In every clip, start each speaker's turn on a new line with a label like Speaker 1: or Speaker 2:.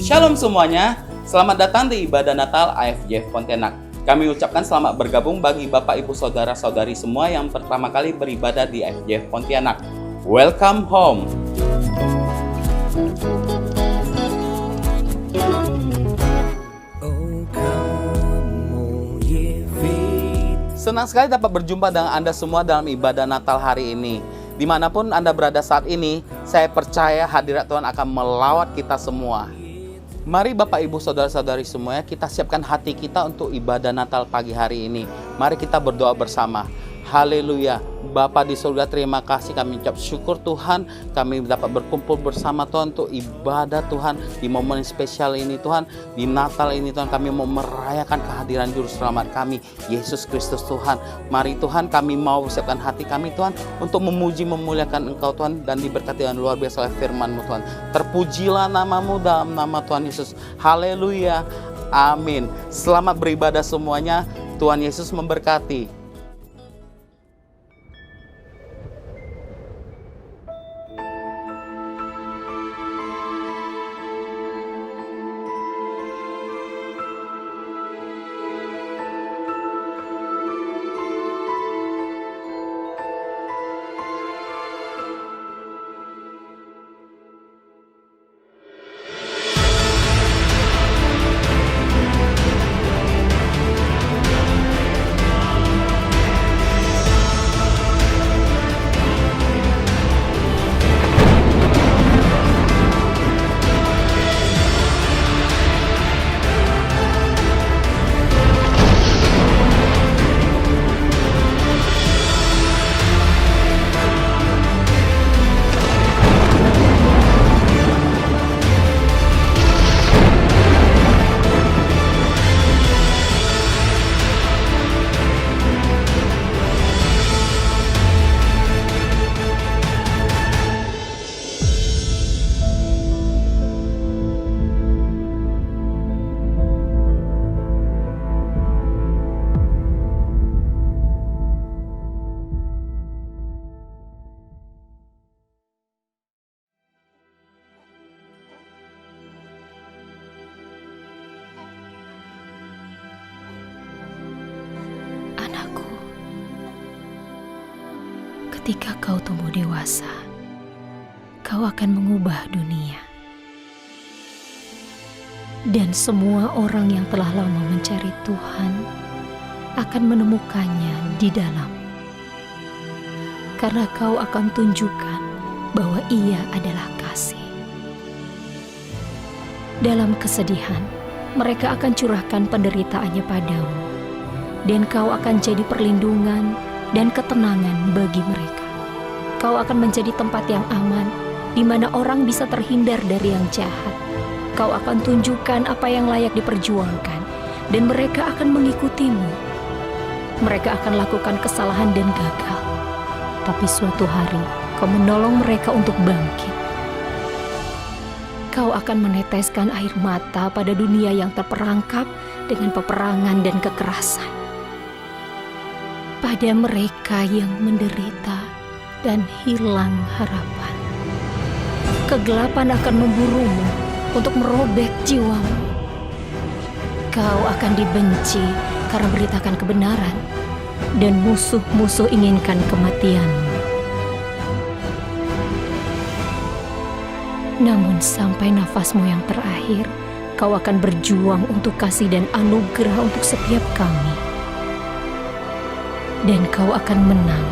Speaker 1: Shalom semuanya, selamat datang di ibadah Natal AFJ Pontianak. Kami ucapkan selamat bergabung bagi Bapak Ibu Saudara-saudari semua yang pertama kali beribadah di AFJ Pontianak. Welcome home. Senang sekali dapat berjumpa dengan Anda semua dalam ibadah Natal hari ini. Dimanapun Anda berada saat ini, saya percaya hadirat Tuhan akan melawat kita semua. Mari Bapak Ibu Saudara-saudari semuanya, kita siapkan hati kita untuk ibadah Natal pagi hari ini. Mari kita berdoa bersama. Haleluya. Bapa di surga, terima kasih, kami ucap syukur Tuhan, kami dapat berkumpul bersama Tuhan untuk ibadah Tuhan di momen spesial ini Tuhan. Di Natal ini Tuhan, kami mau merayakan kehadiran Juru Selamat kami, Yesus Kristus Tuhan. Mari Tuhan, kami mau siapkan hati kami Tuhan untuk memuji memuliakan Engkau Tuhan, dan diberkati dengan luar biasa oleh firman-Mu Tuhan. Terpujilah nama-Mu dalam nama Tuhan Yesus. Haleluya. Amin. Selamat beribadah semuanya. Tuhan Yesus memberkati.
Speaker 2: Ketika kau tumbuh dewasa, kau akan mengubah dunia. Dan semua orang yang telah lama mencari Tuhan akan menemukannya di dalam. Karena kau akan tunjukkan bahwa Ia adalah kasih. Dalam kesedihan, mereka akan curahkan penderitaannya padamu. Dan kau akan jadi perlindungan dan ketenangan bagi mereka. Kau akan menjadi tempat yang aman, di mana orang bisa terhindar dari yang jahat. Kau akan tunjukkan apa yang layak diperjuangkan, dan mereka akan mengikutimu. Mereka akan lakukan kesalahan dan gagal, tapi suatu hari kau menolong mereka untuk bangkit. Kau akan meneteskan air mata pada dunia yang terperangkap dengan peperangan dan kekerasan. Pada mereka yang menderita dan hilang harapan. Kegelapan akan memburumu untuk merobek jiwamu. Kau akan dibenci karena beritakan kebenaran, dan musuh-musuh inginkan kematianmu. Namun sampai nafasmu yang terakhir, kau akan berjuang untuk kasih dan anugerah untuk setiap kami. Dan kau akan menang,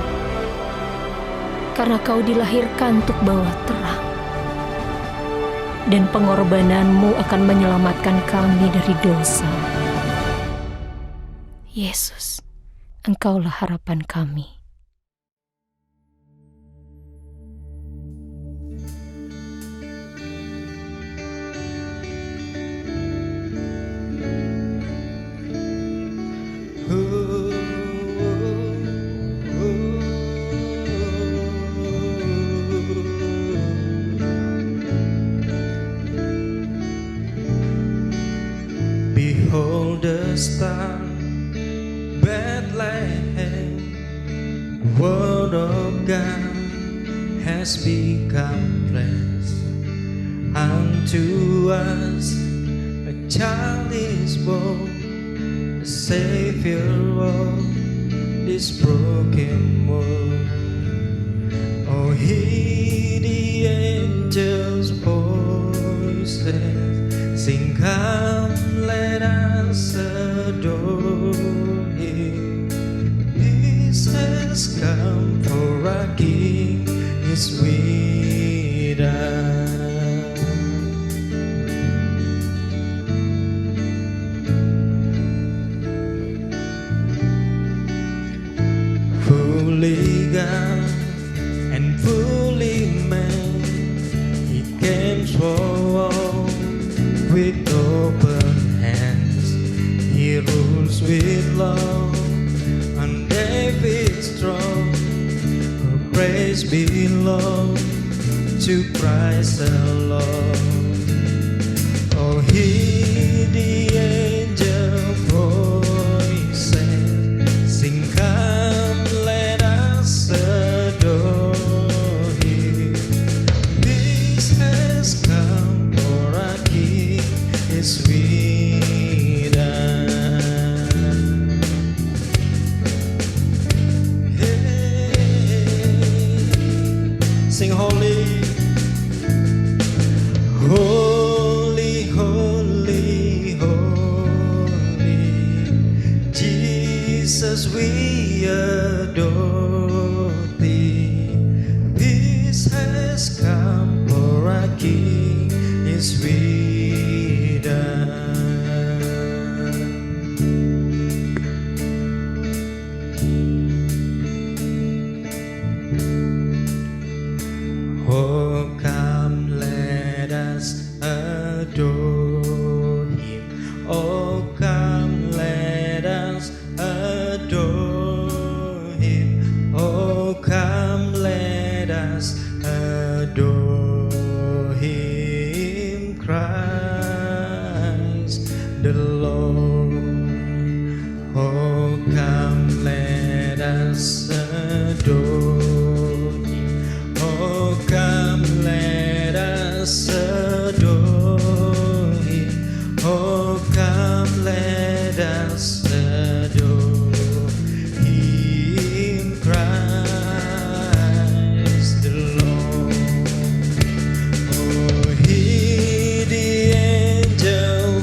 Speaker 2: karena kau dilahirkan untuk bawa terang. Dan pengorbananmu akan menyelamatkan kami dari dosa. Yesus, Engkaulah harapan kami.
Speaker 3: Behold the star, Bethlehem, Word of God has become flesh. Unto us child is born, the Savior of this broken world. Oh, hear the angels' voices sing, come, let us adore Him. Peace has come, for our King is with us. Fully God and fully man, He came forward with open hands. He rules with love on David's throne. Oh, praise belongs to Christ the Lord. Oh, hear the angel voices sing, come, let us adore Him. Peace has come, for our King is with us. Hey, sing holy, holy, holy, holy. Jesus, we adore Thee. Peace has come, for our King is with us. Oh, come, let us adore Him. Oh, come, let us adore Him. Oh, come, let us adore Him, Christ the Lord. Oh, come, let us adore Him. Oh, come, let us adore Him. Oh, come, let us adore Him, Christ the Lord. Oh, hear the angel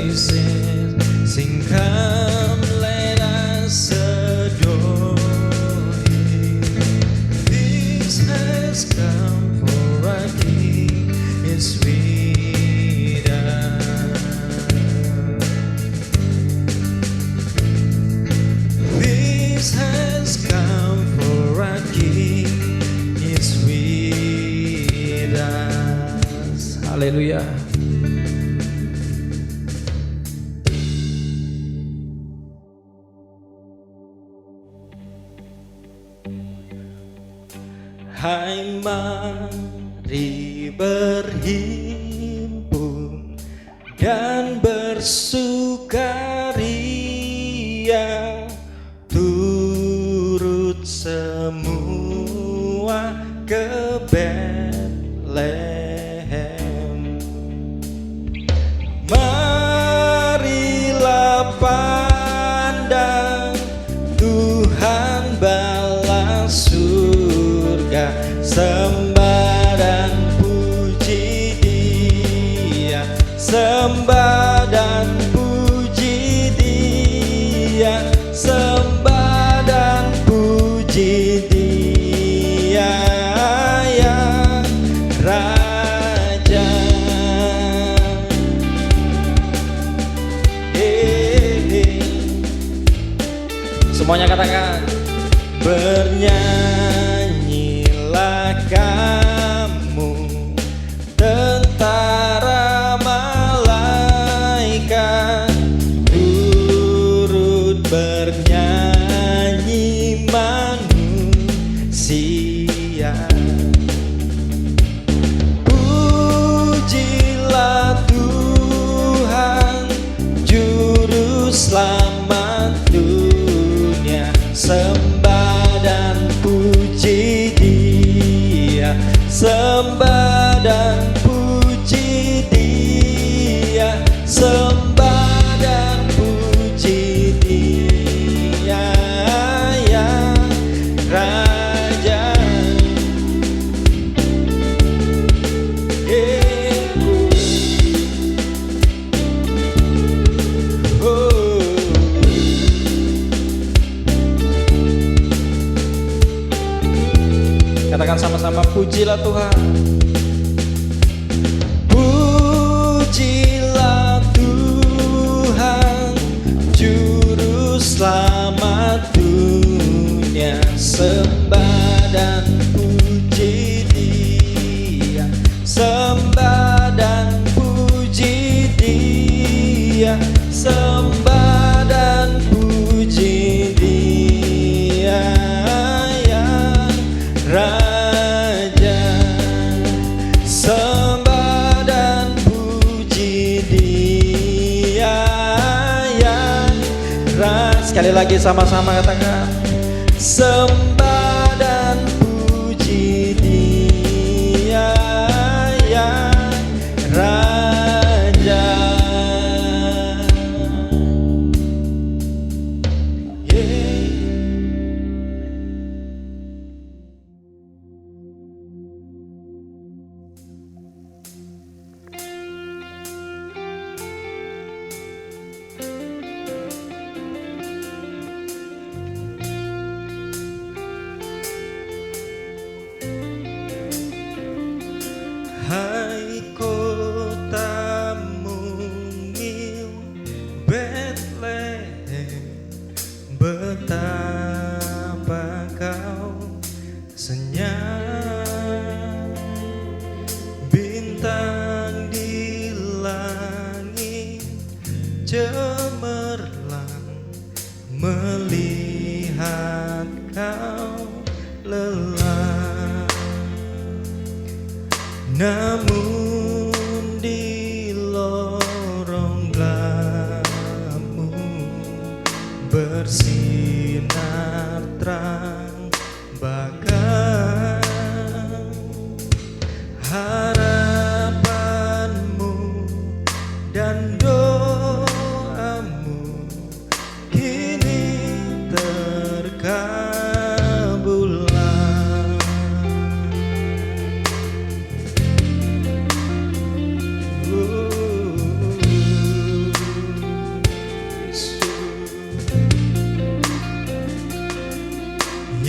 Speaker 3: voices sing, come, let us adore Him. Peace has come, for our King is with us. Peace has come, for our King is with us. Haleluya. Hai, mari berhimpun dan bersukaria, turut semua ke Betlehem. Marilah pandang, Tuhan balas surga, sembah dan puji Dia, sembah dan puji Dia, sembah dan puji Dia yang Raja. Semuanya katakan, bernyanyilah kamu tentara malaikat, turut bernyanyi manusia. Pujilah Tuhan, Juru Selamat dunia, sembah dan puji katakan sama-sama, pujilah Tuhan. Pujilah Tuhan, Juru Selamat dunia. Sembah dan puji Dia, sembah dan puji Dia, sembah dan puji Dia yang Raja. Sembah dan puji Dia yang Raja. Sekali lagi sama-sama katakan, sembah dan puji Dia yang Raja. Hai kota mungil Bethlehem, betapa kau senyap. Bintang di langit cemerlang melihat kau lelah. Namun di lorong gelapmu bersinar terang bahkan harapanmu dan doamu kini terkabul.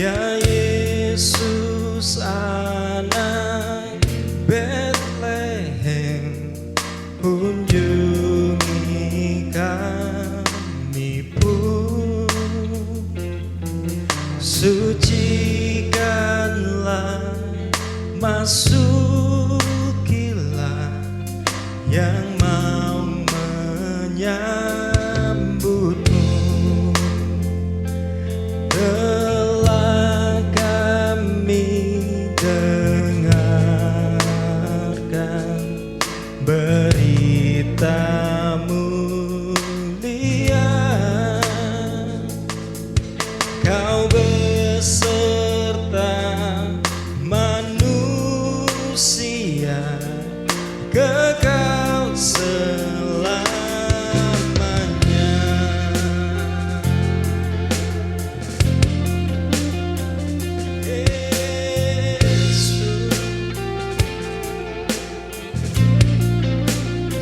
Speaker 3: Ya Yesus anak Bethlehem, kunjungi kami pun, sucikanlah, masukilah yang mau menyambutmu. Telah kami dengarkan berita mulia, kau beserta manusia kekal selamanya.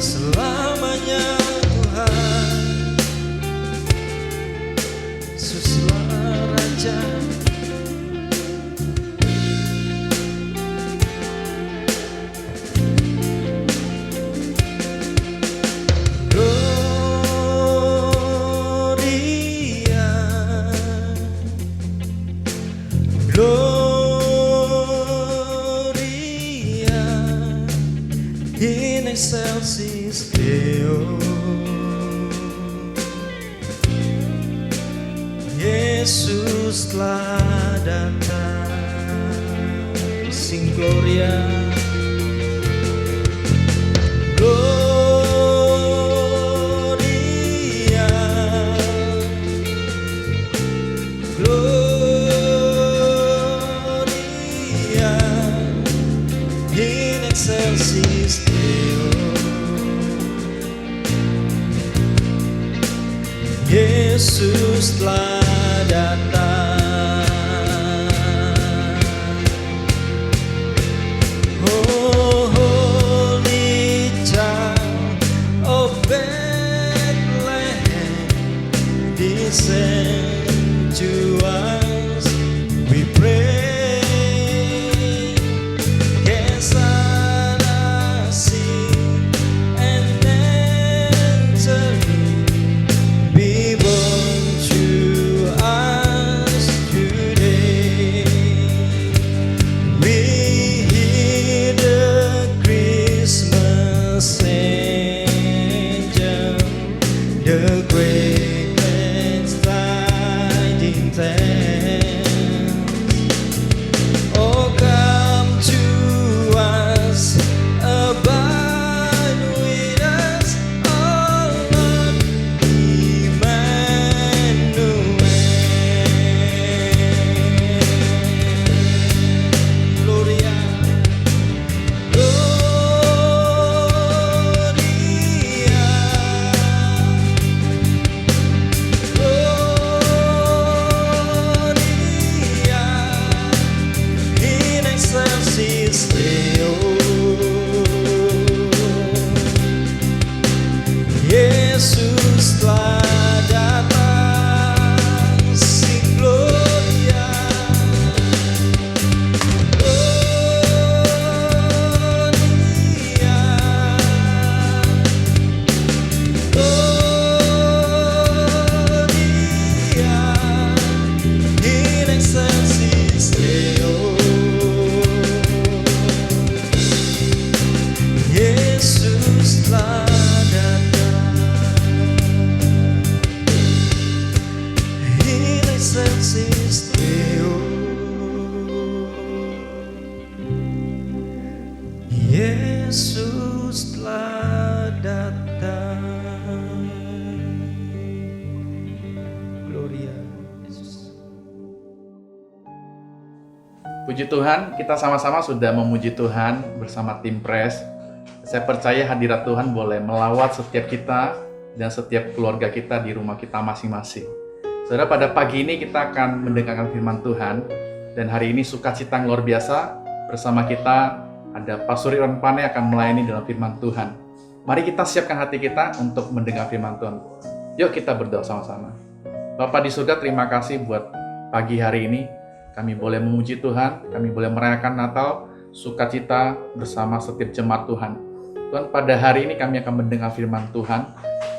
Speaker 3: Selamanya Tuhan, Yesuslah Raja. Gloria, Gloria in excelsis Deo. Yesus telah datang. Sing Gloria, Gloria, Gloria in excelsis Deo. Yesus telah datang. Oh, holy child of Bethlehem, descend to us, we pray.
Speaker 4: Puji Tuhan, kita sama-sama sudah memuji Tuhan bersama tim Pres. Saya percaya hadirat Tuhan boleh melawat setiap kita dan setiap keluarga kita di rumah kita masing-masing. Saudara, pada pagi ini kita akan mendengarkan firman Tuhan. Dan hari ini sukacita yang luar biasa. Bersama kita ada Pastor Irwan Pane akan melayani dalam firman Tuhan. Mari kita siapkan hati kita untuk mendengar firman Tuhan. Yuk kita berdoa sama-sama. Bapa di surga, terima kasih buat pagi hari ini. Kami boleh memuji Tuhan, kami boleh merayakan Natal, sukacita bersama setiap jemaat Tuhan. Tuhan, pada hari ini kami akan mendengar firman Tuhan.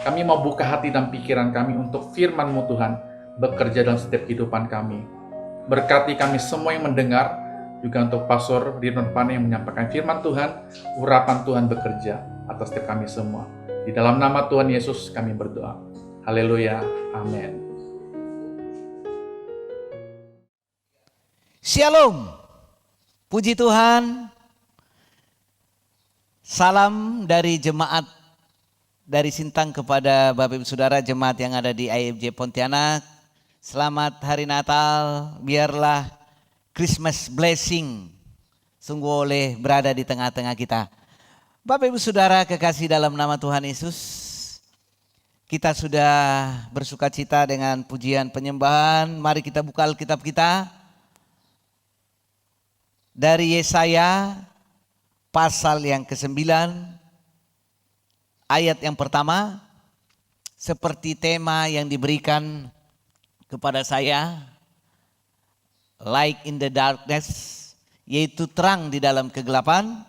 Speaker 4: Kami mau buka hati dan pikiran kami untuk firman-Mu Tuhan, bekerja dalam setiap kehidupan kami. Berkati kami semua yang mendengar, juga untuk Pastor Irwan Pane yang menyampaikan firman Tuhan, urapan Tuhan bekerja atas setiap kami semua. Di dalam nama Tuhan Yesus kami berdoa. Haleluya, amin.
Speaker 5: Shalom, puji Tuhan. Salam dari jemaat dari Sintang kepada Bapak Ibu Saudara jemaat yang ada di IFJ Pontianak. Selamat Hari Natal, biarlah Christmas blessing sungguh oleh berada di tengah-tengah kita. Bapak Ibu Saudara kekasih dalam nama Tuhan Yesus, kita sudah bersukacita dengan pujian penyembahan. Mari kita buka Alkitab kita dari Yesaya pasal yang ke-9 ayat yang pertama, seperti tema yang diberikan kepada saya, light in the darkness, yaitu terang di dalam kegelapan.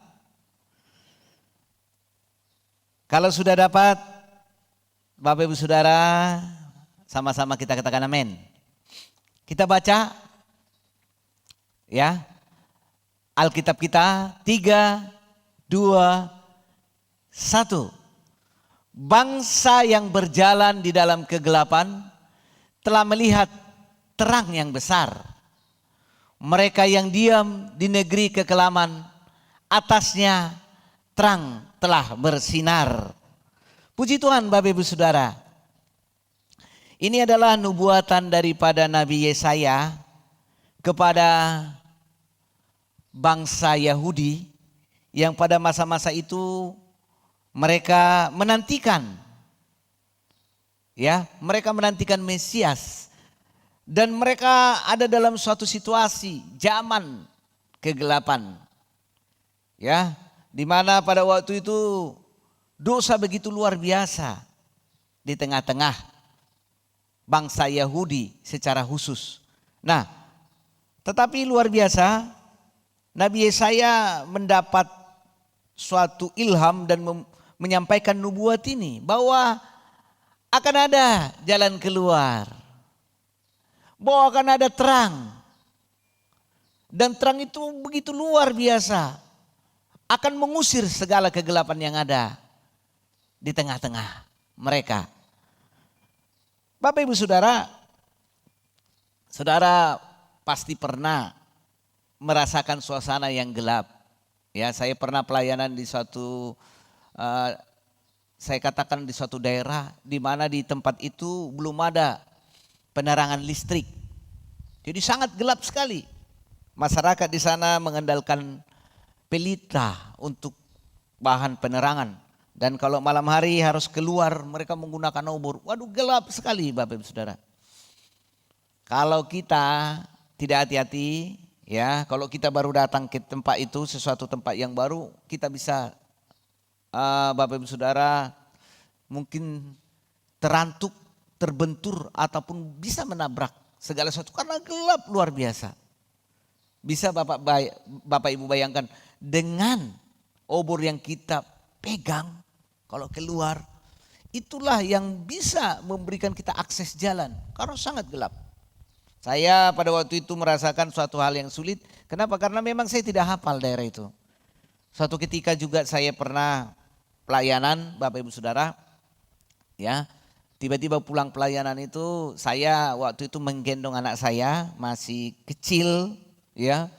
Speaker 5: Kalau sudah dapat, Bapak Ibu Saudara, sama-sama kita katakan amin. Kita baca ya Alkitab kita, 3, 2, 1. Bangsa yang berjalan di dalam kegelapan telah melihat terang yang besar. Mereka yang diam di negeri kekelaman, atasnya terang telah bersinar. Puji Tuhan Bapak Ibu Saudara. Ini adalah nubuatan daripada Nabi Yesaya kepada bangsa Yahudi yang pada masa-masa itu mereka menantikan, ya, mereka menantikan Mesias, dan mereka ada dalam suatu situasi zaman kegelapan, ya, di mana pada waktu itu dosa begitu luar biasa di tengah-tengah bangsa Yahudi secara khusus. Nah, tetapi luar biasa, Nabi Yesaya mendapat suatu ilham dan menyampaikan nubuat ini bahwa akan ada jalan keluar, bahwa akan ada terang, dan terang itu begitu luar biasa, akan mengusir segala kegelapan yang ada di tengah-tengah mereka. Bapak Ibu Saudara, saudara pasti pernah merasakan suasana yang gelap. Ya, saya pernah pelayanan di suatu saya katakan di suatu daerah di mana di tempat itu belum ada penerangan listrik. Jadi sangat gelap sekali. Masyarakat di sana mengandalkan pelita untuk bahan penerangan. Dan kalau malam hari harus keluar, mereka menggunakan obor. Waduh, gelap sekali Bapak Ibu Saudara. Kalau kita tidak hati-hati, ya, kalau kita baru datang ke tempat itu, sesuatu tempat yang baru, kita bisa Bapak Ibu Saudara mungkin terantuk, terbentur, ataupun bisa menabrak segala sesuatu karena gelap luar biasa. Bisa Bapak Ibu bayangkan dengan obor yang kita pegang kalau keluar, itulah yang bisa memberikan kita akses jalan karena sangat gelap. Saya pada waktu itu merasakan suatu hal yang sulit. Kenapa? Karena memang saya tidak hafal daerah itu. Suatu ketika juga saya pernah pelayanan, Bapak Ibu Saudara, ya, tiba-tiba pulang pelayanan itu saya waktu itu menggendong anak saya masih kecil, ya.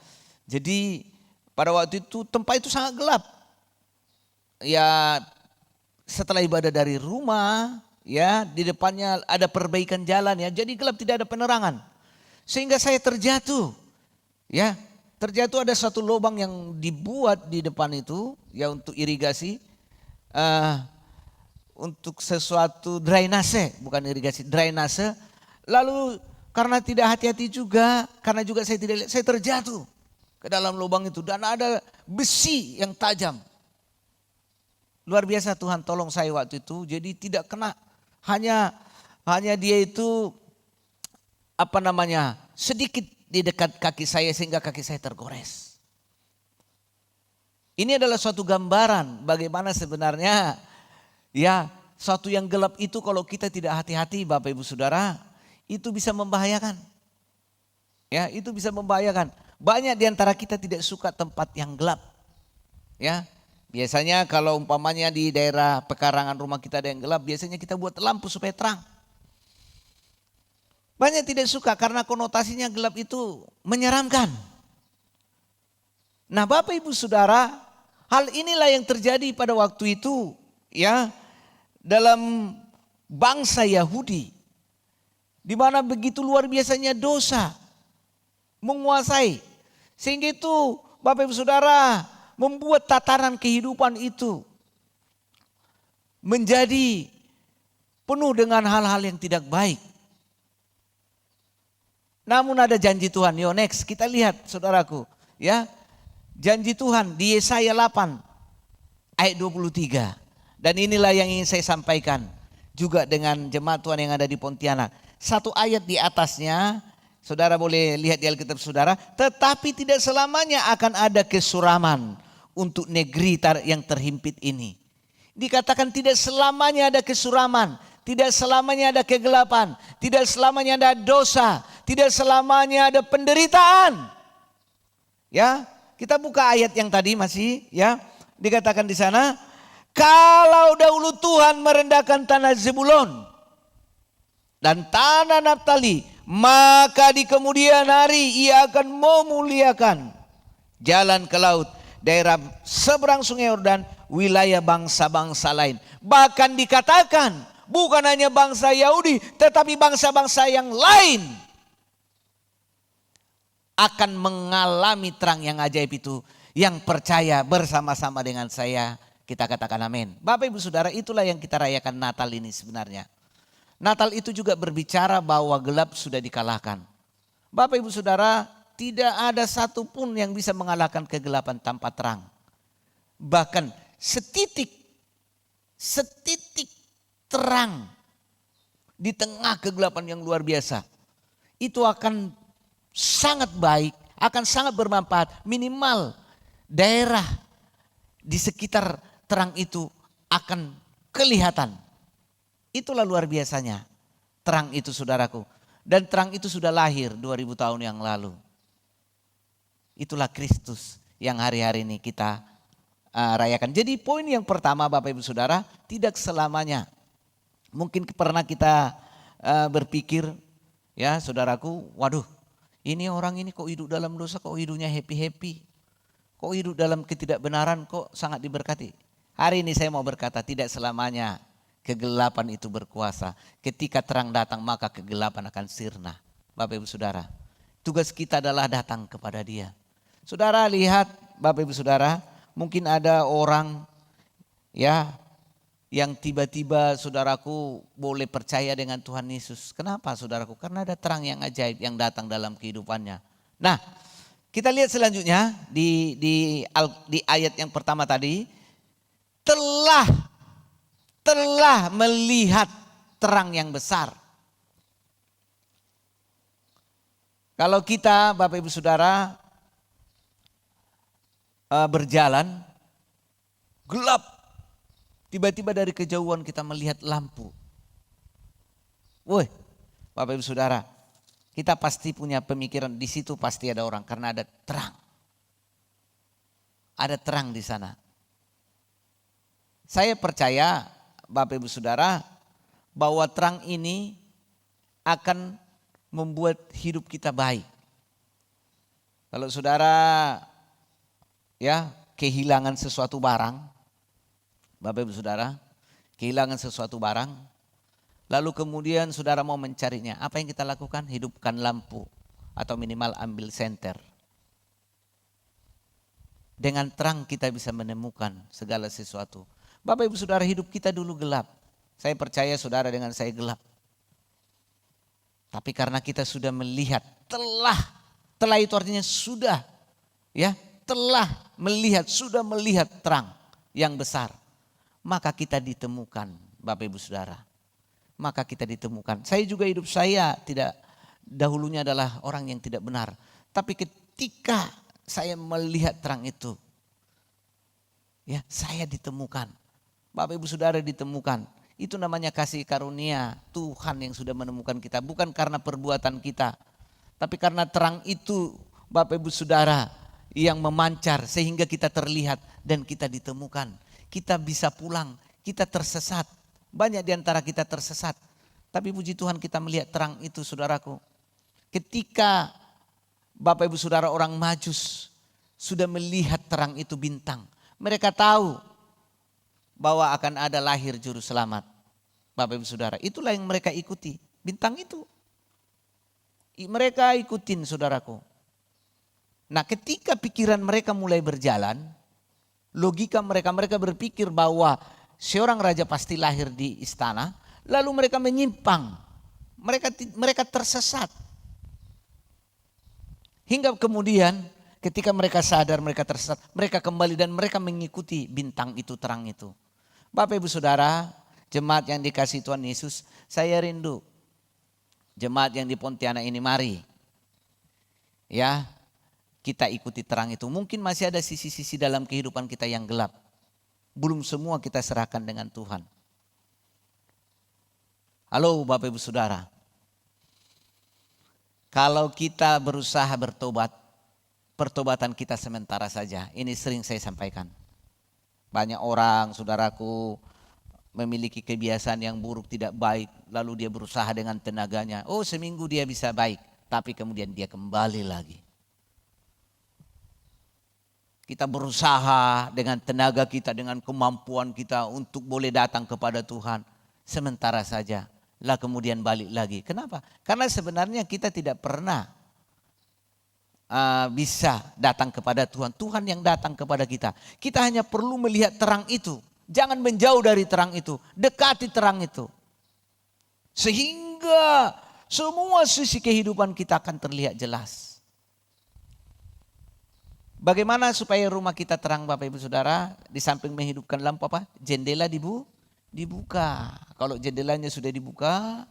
Speaker 5: Jadi pada waktu itu tempat itu sangat gelap. Ya, setelah ibadah dari rumah, ya, di depannya ada perbaikan jalan, ya. Jadi gelap, tidak ada penerangan. Sehingga saya terjatuh, ya, terjatuh ada satu lubang yang dibuat di depan itu ya untuk irigasi, untuk sesuatu drainase, bukan irigasi, drainase. Lalu karena tidak hati-hati juga, karena juga saya tidak lihat, saya terjatuh ke dalam lubang itu dan ada besi yang tajam. Luar biasa Tuhan tolong saya waktu itu, jadi tidak kena, hanya dia itu sedikit di dekat kaki saya sehingga kaki saya tergores. Ini adalah suatu gambaran bagaimana sebenarnya ya suatu yang gelap itu kalau kita tidak hati-hati Bapak Ibu Saudara itu bisa membahayakan. Ya, itu bisa membahayakan. Banyak di antara kita tidak suka tempat yang gelap. Ya. Biasanya kalau umpamanya di daerah pekarangan rumah kita ada yang gelap, biasanya kita buat lampu supaya terang. Banyak tidak suka karena konotasinya gelap itu menyeramkan. Nah, Bapak Ibu Saudara, hal inilah yang terjadi pada waktu itu ya dalam bangsa Yahudi. Di mana begitu luar biasanya dosa menguasai. Sehingga itu Bapak Ibu Saudara membuat tatanan kehidupan itu menjadi penuh dengan hal-hal yang tidak baik. Namun ada janji Tuhan. Yo next kita lihat saudaraku ya. Janji Tuhan di Yesaya 8 ayat 23. Dan inilah yang ingin saya sampaikan juga dengan jemaat Tuhan yang ada di Pontianak. Satu ayat di atasnya, saudara boleh lihat di Alkitab saudara. Tetapi tidak selamanya akan ada kesuraman untuk negeri yang terhimpit ini. Dikatakan tidak selamanya ada kesuraman. Tidak selamanya ada kegelapan, tidak selamanya ada dosa, tidak selamanya ada penderitaan. Ya, kita buka ayat yang tadi masih ya, dikatakan di sana, kalau dahulu Tuhan merendahkan tanah Zebulon dan tanah Naftali, maka di kemudian hari ia akan memuliakan jalan ke laut, daerah seberang sungai Yordan, wilayah bangsa-bangsa lain. Bahkan dikatakan bukan hanya bangsa Yahudi, tetapi bangsa-bangsa yang lain akan mengalami terang yang ajaib itu. Yang percaya bersama-sama dengan saya, kita katakan amin. Bapak Ibu Saudara, itulah yang kita rayakan Natal ini sebenarnya. Natal itu juga berbicara bahwa gelap sudah dikalahkan. Bapak Ibu Saudara, tidak ada satupun yang bisa mengalahkan kegelapan tanpa terang. Bahkan setitik terang di tengah kegelapan yang luar biasa. Itu akan sangat baik, akan sangat bermanfaat. Minimal daerah di sekitar terang itu akan kelihatan. Itulah luar biasanya terang itu saudaraku. Dan terang itu sudah lahir 2000 tahun yang lalu. Itulah Kristus yang hari-hari ini kita rayakan. Jadi poin yang pertama Bapak Ibu Saudara, tidak selamanya. Mungkin pernah kita berpikir ya saudaraku, waduh ini orang ini kok hidup dalam dosa, kok hidupnya happy-happy. Kok hidup dalam ketidakbenaran, kok sangat diberkati. Hari ini saya mau berkata tidak selamanya kegelapan itu berkuasa. Ketika terang datang maka kegelapan akan sirna. Bapak Ibu Saudara, tugas kita adalah datang kepada Dia. Saudara lihat Bapak Ibu Saudara, mungkin ada orang ya yang tiba-tiba saudaraku boleh percaya dengan Tuhan Yesus. Kenapa saudaraku? Karena ada terang yang ajaib yang datang dalam kehidupannya. Nah, kita lihat selanjutnya di ayat yang pertama tadi, telah melihat terang yang besar. Kalau kita Bapak Ibu Saudara berjalan gelap, tiba-tiba dari kejauhan kita melihat lampu. Woi, Bapak Ibu Saudara, kita pasti punya pemikiran di situ pasti ada orang karena ada terang. Ada terang di sana. Saya percaya Bapak Ibu Saudara bahwa terang ini akan membuat hidup kita baik. Kalau saudara ya kehilangan sesuatu barang, Bapak Ibu Saudara, kehilangan sesuatu barang, lalu kemudian saudara mau mencarinya. Apa yang kita lakukan? Hidupkan lampu atau minimal ambil senter. Dengan terang kita bisa menemukan segala sesuatu. Bapak Ibu Saudara, hidup kita dulu gelap. Saya percaya saudara dengan saya gelap. Tapi karena kita sudah melihat, telah itu artinya sudah, ya, telah melihat, sudah melihat terang yang besar. Maka kita ditemukan, Bapak Ibu Saudara. Maka kita ditemukan. Saya juga hidup saya tidak, dahulunya adalah orang yang tidak benar. Tapi ketika saya melihat terang itu, ya, saya ditemukan. Bapak Ibu Saudara ditemukan. Itu namanya kasih karunia Tuhan yang sudah menemukan kita. Bukan karena perbuatan kita. Tapi karena terang itu Bapak Ibu Saudara yang memancar sehingga kita terlihat dan kita ditemukan. Kita bisa pulang, kita tersesat. Banyak di antara kita tersesat. Tapi puji Tuhan kita melihat terang itu saudaraku. Ketika Bapak Ibu Saudara orang Majus sudah melihat terang itu bintang. Mereka tahu bahwa akan ada lahir juru selamat. Bapak Ibu Saudara, itulah yang mereka ikuti. Bintang itu. Mereka ikutin saudaraku. Nah, ketika pikiran mereka mulai berjalan, logika mereka berpikir bahwa seorang raja pasti lahir di istana, lalu mereka menyimpang. Mereka tersesat. Hingga kemudian ketika mereka sadar mereka tersesat, mereka kembali dan mereka mengikuti bintang itu, terang itu. Bapak Ibu Saudara, jemaat yang dikasihi Tuhan Yesus, saya rindu jemaat yang di Pontianak ini, mari ya kita ikuti terang itu. Mungkin masih ada sisi-sisi dalam kehidupan kita yang gelap. Belum semua kita serahkan dengan Tuhan. Halo Bapak Ibu Saudara. Kalau kita berusaha bertobat, pertobatan kita sementara saja. Ini sering saya sampaikan. Banyak orang, saudaraku, memiliki kebiasaan yang buruk, tidak baik. Lalu dia berusaha dengan tenaganya. Oh, seminggu dia bisa baik. Tapi kemudian dia kembali lagi. Kita berusaha dengan tenaga kita, dengan kemampuan kita untuk boleh datang kepada Tuhan. Sementara saja. Lah kemudian balik lagi. Kenapa? Karena sebenarnya kita tidak pernah bisa datang kepada Tuhan. Tuhan yang datang kepada kita. Kita hanya perlu melihat terang itu. Jangan menjauh dari terang itu. Dekati terang itu. Sehingga semua sisi kehidupan kita akan terlihat jelas. Bagaimana supaya rumah kita terang Bapak Ibu Saudara? Di samping menghidupkan lampu apa? Jendela dibuka. Kalau jendelanya sudah dibuka,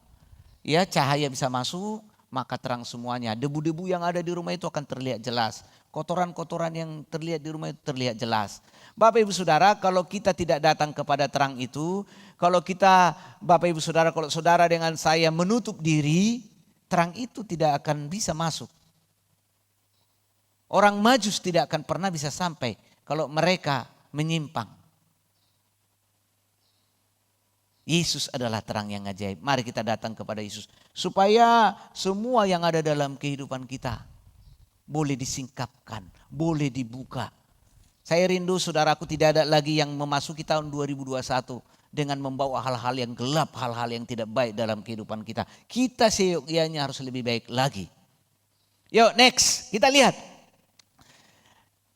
Speaker 5: ya cahaya bisa masuk, maka terang semuanya. Debu-debu yang ada di rumah itu akan terlihat jelas. Kotoran-kotoran yang terlihat di rumah itu terlihat jelas. Bapak Ibu Saudara, kalau kita tidak datang kepada terang itu, kalau kita, Bapak Ibu Saudara, kalau saudara dengan saya menutup diri, terang itu tidak akan bisa masuk. Orang Majus tidak akan pernah bisa sampai kalau mereka menyimpang. Yesus adalah terang yang ajaib. Mari kita datang kepada Yesus. Supaya semua yang ada dalam kehidupan kita boleh disingkapkan, boleh dibuka. Saya rindu saudaraku tidak ada lagi yang memasuki tahun 2021 dengan membawa hal-hal yang gelap, hal-hal yang tidak baik dalam kehidupan kita. Kita seyogyanya harus lebih baik lagi. Yuk next, kita lihat.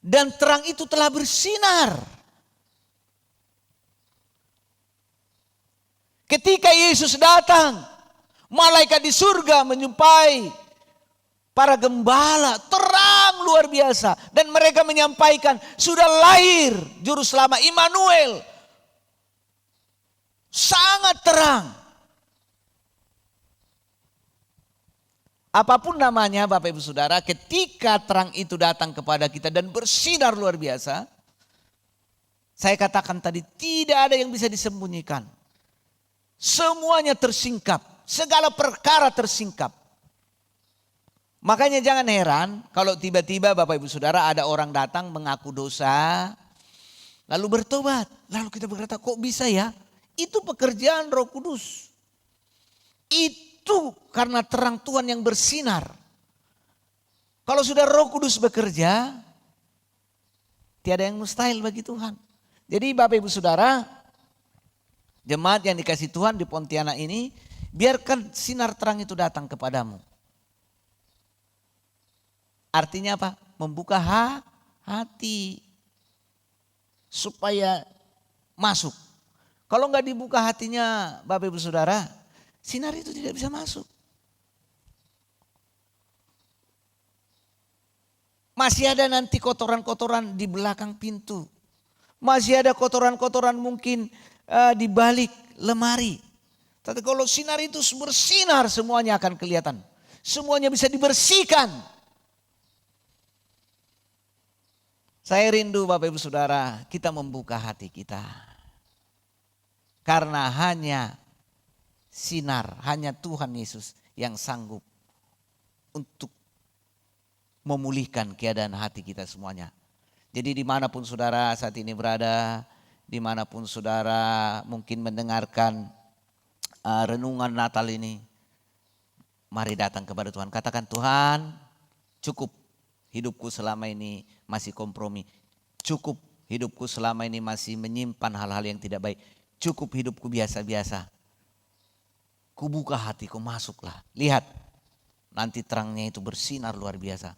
Speaker 5: Dan terang itu telah bersinar. Ketika Yesus datang, malaikat di surga menjumpai para gembala, terang luar biasa. Dan mereka menyampaikan, sudah lahir Juru Selamat Immanuel. Sangat terang. Apapun namanya Bapak Ibu Saudara, ketika terang itu datang kepada kita dan bersinar luar biasa, saya katakan tadi tidak ada yang bisa disembunyikan. Semuanya tersingkap, segala perkara tersingkap. Makanya jangan heran kalau tiba-tiba Bapak Ibu Saudara ada orang datang mengaku dosa, lalu bertobat. Lalu kita berkata, kok bisa ya? Itu pekerjaan Roh Kudus. Itu karena terang Tuhan yang bersinar. Kalau sudah Roh Kudus bekerja, tiada yang mustahil bagi Tuhan. Jadi Bapak Ibu Saudara, jemaat yang dikasih Tuhan di Pontianak ini, biarkan sinar terang itu datang kepadamu. Artinya apa? Membuka hati. supaya masuk. Kalau nggak dibuka hatinya Bapak Ibu Saudara, sinar itu tidak bisa masuk. Masih ada nanti kotoran-kotoran di belakang pintu. Masih ada kotoran-kotoran mungkin di balik lemari. Tapi kalau sinar itu bersinar, semuanya akan kelihatan. Semuanya bisa dibersihkan. Saya rindu Bapak Ibu Saudara, kita membuka hati kita. Karena hanya sinar, hanya Tuhan Yesus yang sanggup untuk memulihkan keadaan hati kita semuanya. Jadi dimanapun saudara saat ini berada, dimanapun saudara mungkin mendengarkan renungan Natal ini, mari datang kepada Tuhan. Katakan, Tuhan, cukup hidupku selama ini masih kompromi. Cukup hidupku selama ini masih menyimpan hal-hal yang tidak baik. Cukup hidupku biasa-biasa. Kubuka hatiku, masuklah. Lihat, nanti terangnya itu bersinar luar biasa.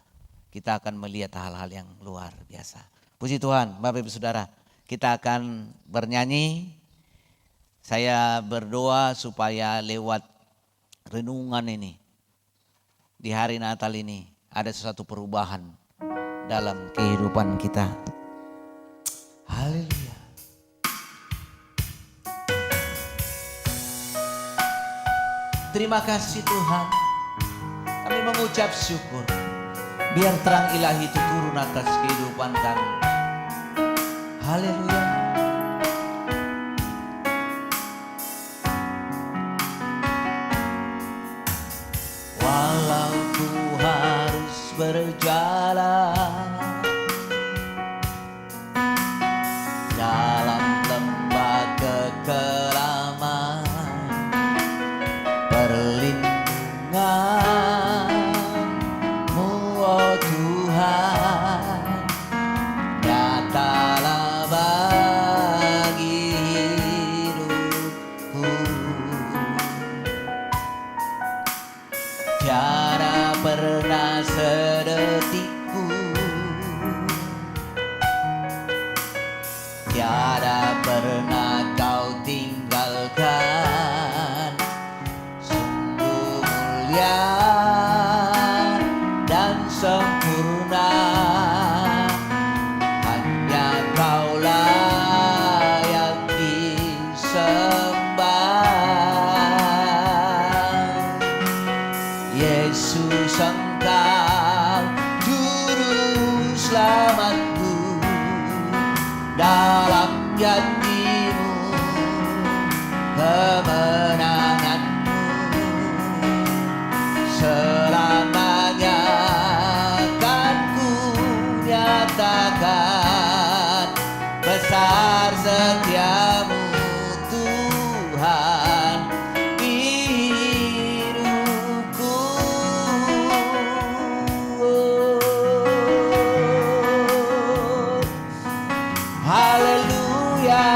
Speaker 5: Kita akan melihat hal-hal yang luar biasa. Puji Tuhan, Bapak Ibu Saudara, kita akan bernyanyi. Saya berdoa supaya lewat renungan ini, di hari Natal ini, ada sesuatu perubahan dalam kehidupan kita. Haleluya. Terima kasih Tuhan, kami mengucap syukur. Biar terang ilahi itu turun atas kehidupan kami. Haleluya. Walau ku harus berjalan dalam lembah kekelaman, perlindungan-Mu, oh Tuhan, nyatalah bagi hidupku. Tiada pernah sedetikku, tiada pernah Kau tinggalkan. Sungguh mulia dan sempurna, hanya Kaulah yang disembah. Yesus, Engkau juru selamatku, dalam janji-Mu kemenangan-Mu selamanya akan ku nyatakan. Besar setia-Mu Tuhan di hidupku. Haleluya.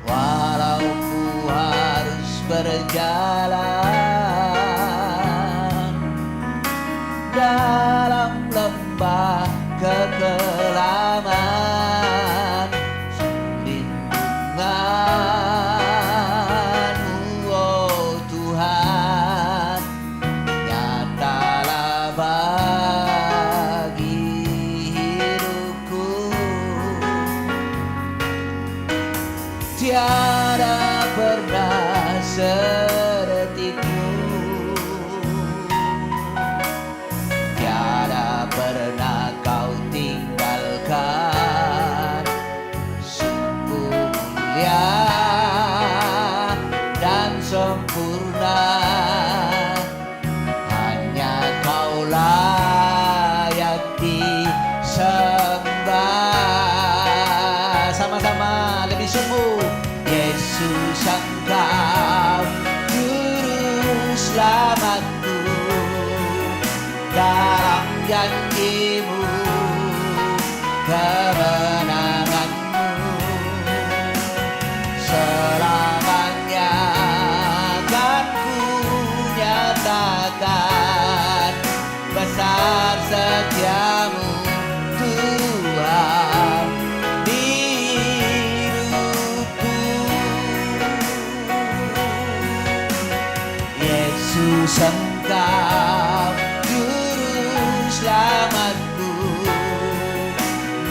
Speaker 5: Walau ku harus berjalan dalam lembah kekelaman, lindungan-Mu, oh Tuhan, nyatalah bagi hidupku. Tiada pernah sedetikku, tiada pernah Kau tinggalkan. Sungguh mulia dan sempurna, hanya Kaulah yang disembah. Sama-sama lebih sungguh. Yesus, Engkau juru selamatku, dalam janji-Mu kemenangan-Mu selamanya akan ku nyatakan. Yesus Engkau Juru Selamatku,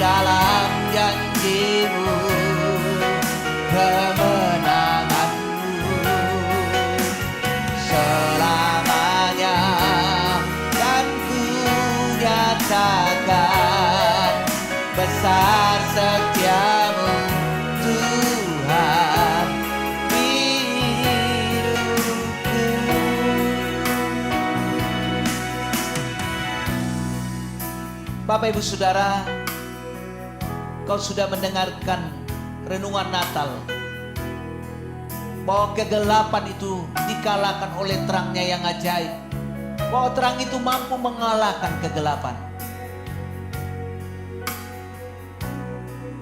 Speaker 5: dalam janji-Mu kemenangan-Mu selamanya kan ku nyatakan besar setiamu Tuhan hidupku. Bapak Ibu Saudara, kau sudah mendengarkan renungan Natal, bahwa kegelapan itu dikalahkan oleh terangnya yang ajaib, bahwa terang itu mampu mengalahkan kegelapan.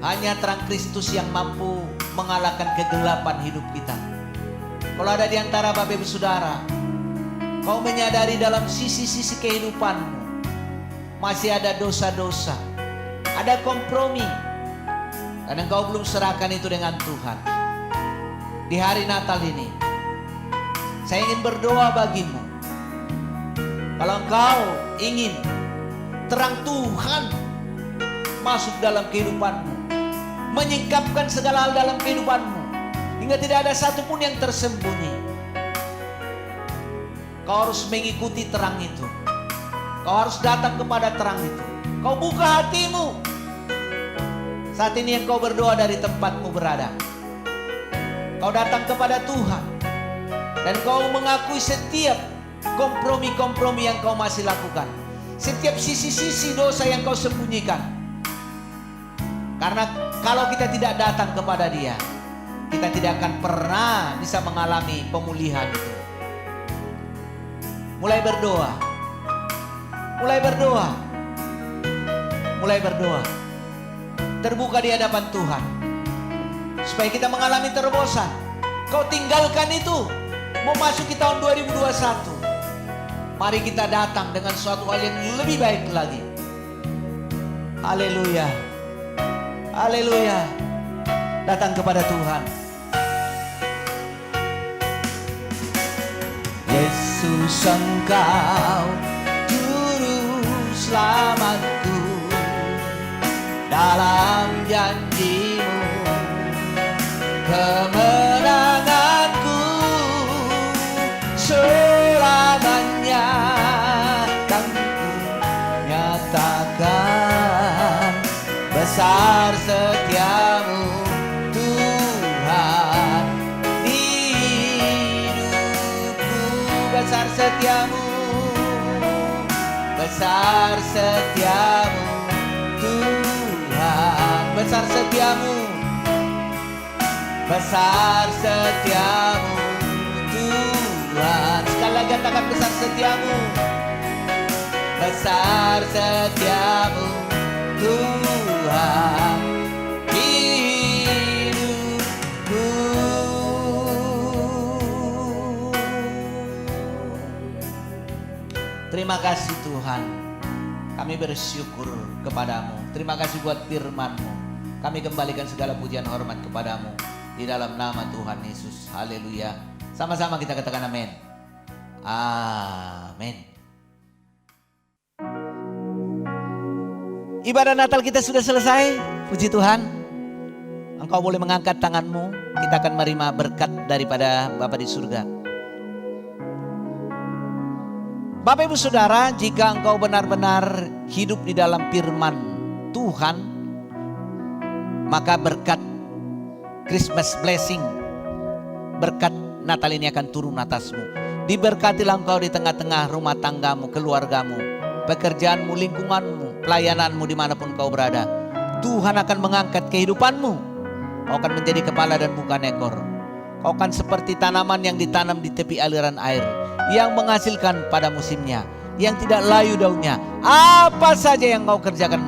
Speaker 5: Hanya terang Kristus yang mampu mengalahkan kegelapan hidup kita. Kalau ada di antara Bapak Ibu Saudara, kau menyadari dalam sisi-sisi kehidupanmu masih ada dosa-dosa, ada kompromi, dan engkau belum serahkan itu dengan Tuhan. Di hari Natal ini, saya ingin berdoa bagimu. Kalau engkau ingin terang Tuhan masuk dalam kehidupanmu, menyingkapkan segala hal dalam kehidupanmu, hingga tidak ada satupun yang tersembunyi, kau harus mengikuti terang itu. Kau harus datang kepada terang itu. Kau buka hatimu. Saat ini yang kau berdoa dari tempatmu berada, kau datang kepada Tuhan, dan kau mengakui setiap kompromi-kompromi yang kau masih lakukan, setiap sisi-sisi dosa yang kau sembunyikan. Karena kalau kita tidak datang kepada Dia, kita tidak akan pernah bisa mengalami pemulihan itu. Mulai berdoa. Mulai berdoa. Mulai berdoa. Terbuka di hadapan Tuhan, supaya kita mengalami terobosan. Kau tinggalkan itu. Memasuki tahun 2021, mari kita datang dengan suatu hal yang lebih baik lagi. Haleluya. Haleluya. Datang kepada Tuhan. Yesus Engkau selamatku, dalam janji-Mu kemenanganku selamanya kan ku nyatakan besar setiamu Tuhan hidupku. Besar setiamu, besar setiamu Tuhan, besar setiamu, besar setiamu Tuhan. Sekali lagi katakan besar setiamu, besar setiamu Tuhan hidupku. Terima kasih Tuhan, kami bersyukur kepadamu. Terima kasih buat firman-Mu. Kami kembalikan segala pujian hormat kepadamu di dalam nama Tuhan Yesus. Haleluya. Sama-sama kita katakan amin. Amin. Ibadah Natal kita sudah selesai. Puji Tuhan. Engkau boleh mengangkat tanganmu. Kita akan menerima berkat daripada Bapa di surga. Bapak Ibu Saudara, jika engkau benar-benar hidup di dalam firman Tuhan, maka berkat Christmas blessing, berkat Natal ini akan turun atasmu. Diberkatilah engkau di tengah-tengah rumah tanggamu, keluargamu, pekerjaanmu, lingkunganmu, pelayananmu dimanapun kau berada. Tuhan akan mengangkat kehidupanmu. Kau akan menjadi kepala dan bukan ekor. Kau akan seperti tanaman yang ditanam di tepi aliran air, yang menghasilkan pada musimnya, yang tidak layu daunnya. Apa saja yang kau kerjakan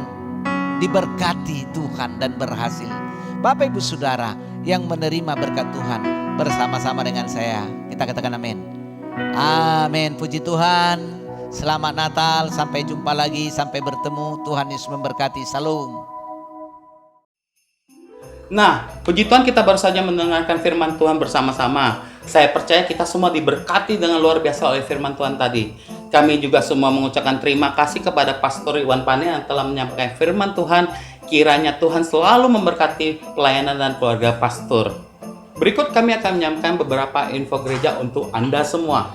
Speaker 5: diberkati Tuhan dan berhasil. Bapak Ibu Saudara yang menerima berkat Tuhan bersama-sama dengan saya, kita katakan amin. Amin. Puji Tuhan. Selamat Natal. Sampai jumpa lagi. Sampai bertemu. Tuhan Yesus memberkati. Salam.
Speaker 1: Nah, puji Tuhan kita baru saja mendengarkan firman Tuhan bersama-sama. Saya percaya kita semua diberkati dengan luar biasa oleh firman Tuhan tadi. Kami juga semua mengucapkan terima kasih kepada Pastor Iwan Pane yang telah menyampaikan firman Tuhan. Kiranya Tuhan selalu memberkati pelayanan dan keluarga pastor. Berikut kami akan menyampaikan beberapa info gereja untuk Anda semua.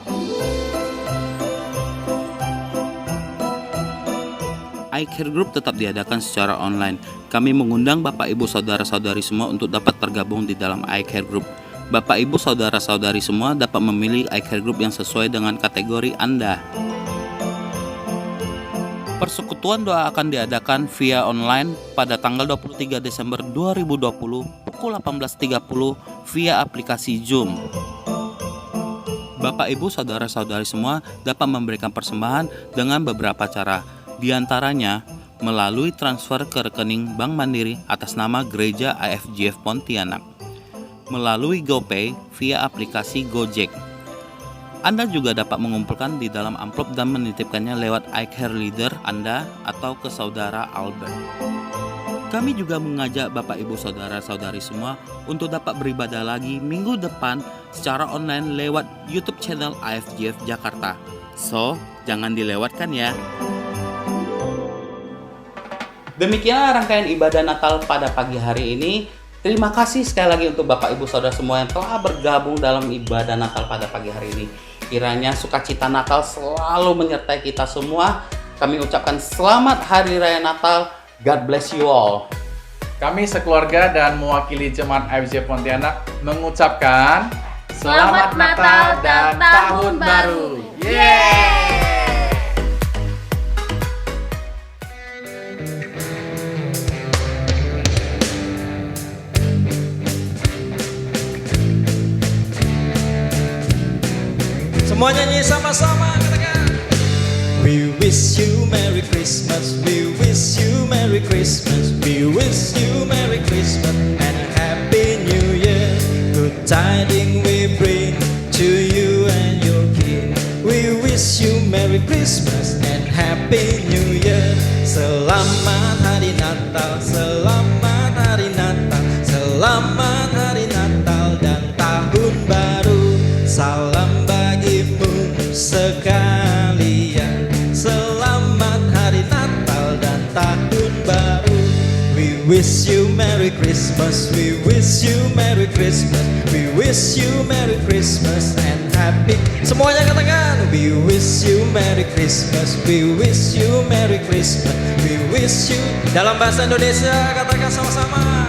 Speaker 1: iCare Group tetap diadakan secara online. Kami mengundang Bapak Ibu Saudara-saudari semua untuk dapat tergabung di dalam iCare Group. Bapak Ibu Saudara-saudari semua dapat memilih iCare Group yang sesuai dengan kategori Anda. Persekutuan doa akan diadakan via online pada tanggal 23 Desember 2020 pukul 18.30 via aplikasi Zoom. Bapak Ibu Saudara-saudari semua dapat memberikan persembahan dengan beberapa cara. Di antaranya melalui transfer ke rekening Bank Mandiri atas nama Gereja AFGF Pontianak, melalui GoPay via aplikasi Gojek. Anda juga dapat mengumpulkan di dalam amplop dan menitipkannya lewat iCare Leader Anda atau ke Saudara Albert. Kami juga mengajak Bapak Ibu Saudara-saudari semua untuk dapat beribadah lagi minggu depan secara online lewat YouTube channel AFGF Jakarta. So, jangan dilewatkan ya. Demikianlah rangkaian ibadah Natal pada pagi hari ini. Terima kasih sekali lagi untuk Bapak Ibu Saudara semua yang telah bergabung dalam ibadah Natal pada pagi hari ini. Kiranya sukacita Natal selalu menyertai kita semua. Kami ucapkan selamat Hari Raya Natal. God bless you all.
Speaker 4: Kami sekeluarga dan mewakili Jemaat AFGF Pontianak mengucapkan Selamat Natal dan Tahun Baru. Yeay!
Speaker 3: Semua nyanyi sama-sama, katakan. We wish you Merry Christmas, we wish you Merry Christmas, we wish you Merry Christmas and a Happy New Year. Good tidings we bring to you and your king. We wish you Merry Christmas and Happy New Year. Selamat Hari Natal, selamat Hari Natal, selamat Hari Natal dan Tahun Baru. Salam bagimu sekalian. Selamat Hari Natal dan Tahun Baru. We wish you Merry Christmas, we wish you Merry Christmas, we wish you Merry Christmas and Happy. Semuanya katakan. We wish you Merry Christmas, we wish you Merry Christmas, we wish you. Dalam bahasa Indonesia katakan sama-sama.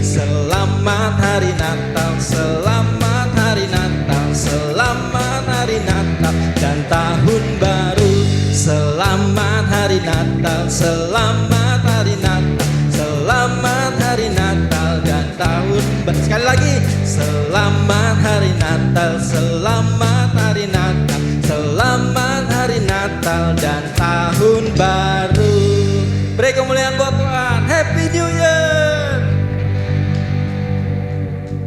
Speaker 3: Selamat Hari Natal, selamat Hari Natal, selamat Hari Natal dan Tahun Baru. Selamat Hari Natal, selamat Hari Natal, selamat Hari Natal dan Tahun Baru. Sekali lagi, selamat Hari Natal, selamat Hari Natal, selamat Hari Natal dan Tahun Baru. Beri kemuliaan